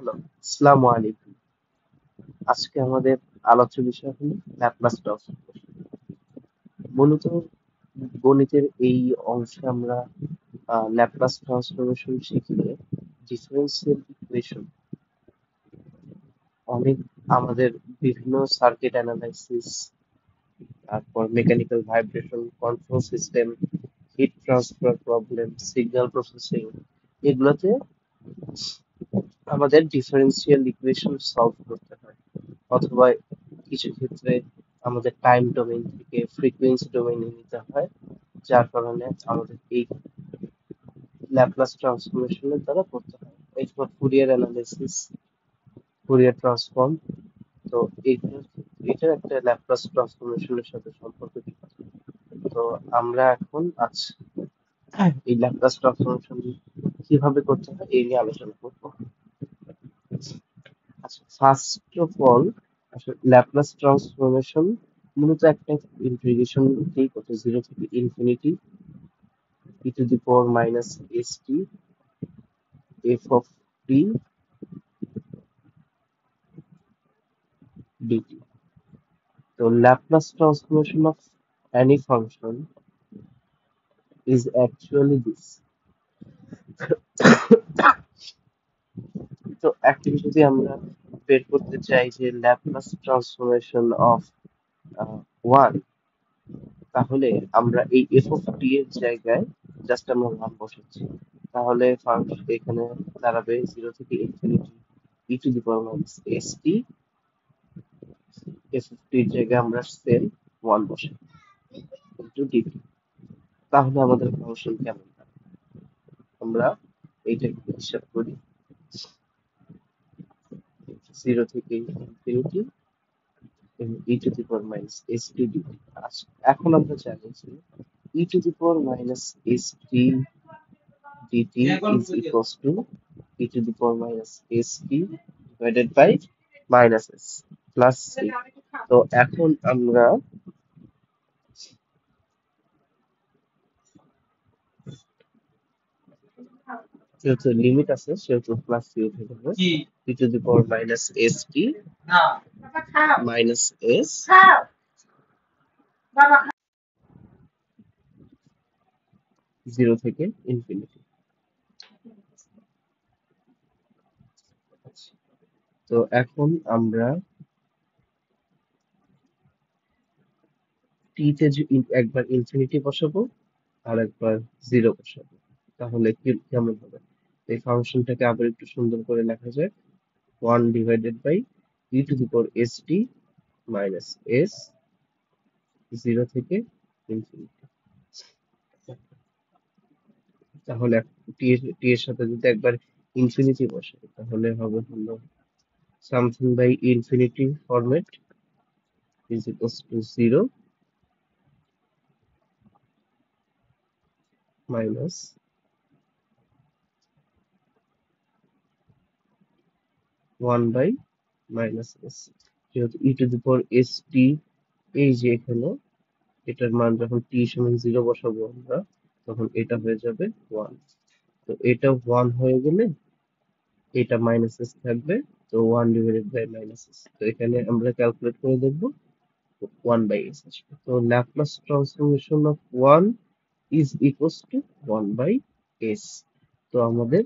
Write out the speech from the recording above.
Hello, আসসালামু আলাইকুম। আজকে আমাদের আলোচ্য বিষয় হলো ল্যাপ্লাস ট্রান্সফর্মেশন। মূলত গণিতের এই অংশে আমরা ল্যাপ্লাস ট্রান্সফরমেশন শিখলে ডিফারেন্সিয়াল ইকুয়েশন অনেক আমাদের বিভিন্ন সার্কিট অ্যানালাইসিস, তারপর mechanical vibration, control system, heat transfer problem, signal processing, এগুলোতে আমাদের ডিফারেন্সিয়াল ইকুয়েশন সলভ করতে হয়, অথবা কিছু ক্ষেত্রে আমাদের টাইম ডোমেইন থেকে ফ্রিকোয়েন্সি ডোমেইনে নিতে হয়, যার কারণে আমাদের এই ল্যাপ্লাস ট্রান্সফরমেশনের দ্বারা করতে হয়। এরপর ফুরিয়ার অ্যানালিসিস, ফুরিয়ার ট্রান্সফর্ম, তো এইগুলো এটা একটা ল্যাপ্লাস ট্রান্সফরমেশনের সাথে সম্পর্কিত। তো আমরা এখন আজ এই ল্যাপ্লাস ট্রান্সফরমেশন কিভাবে করতে হয় এই নিয়ে আলোচনা করবো। আচ্ছা, ফার্স্ট অফ অল আসলে ল্যাপ্লাস ট্রান্সফরমেশন মূলত একটা ইন্টিগ্রেশন দিয়েই করতে, জিরো থেকে infinity e to the power minus st f of t dt. So Laplace transformation of any function is actually this. তো এখন যদি আমরা বের করতে চাই যে ল্যাপ্লাস ট্রান্সফরমেশন অফ 1, তাহলে আমরা এই এফ অফ টি এর জায়গায় জাস্ট আমরা 1 বসাচ্ছি, তাহলে ফাংশন এখানে দাঁড়াবে 0 থেকে infinity e to the power minus s t, f of t এর জায়গায় আমরা সেম 1 বসাই ইনটু ডিটি। তাহলে আমাদের ফাংশন কেমন হয় আমরা এইটাকে হিসাব করি, 0 থেকে infinity e to the power minus s t dt. এখন আমরা জানি যে e to the power minus s t dt is equals to e to the power minus st divided by minus s plus c. তো এখন আমরা যেহেতু limit আছে সেহেতু প্লাস সি উঠে যাবে, e to the power minus st minus s 0 থেকে infinity. তো এখন আমরা টি তে একবার ইনফিনিটি বসাবো আর একবার 0 বসাবো, তাহলে কেমন হবে? এই ফাংশনটাকে আবার একটু সুন্দর করে লেখা যায়, 1 divided by e to the power st minus s 0 থেকে ইনফিনিটি। তাহলে টি এর সাথে যদি একবার ইনফিনিটি বসে তাহলে হবে হলো something by infinity format is equals to 0 minus 1 by minus s। যেহেতু e to the power st এই যে এখানে এটার মান যখন t সমান 0 বসাবো আমরা, তখন এটা হয়ে যাবে 1। তো এটা 1 হয়ে গেলে এটা মাইনাস এস থাকবে, তো 1 ডিভাইডেড বাই মাইনাস এস। তো এখানে আমরা ক্যালকুলেট করে দেখবো 1 বাই এস আসবে। তো Laplace transformation of 1 is equals to 1 by S. তো আমাদের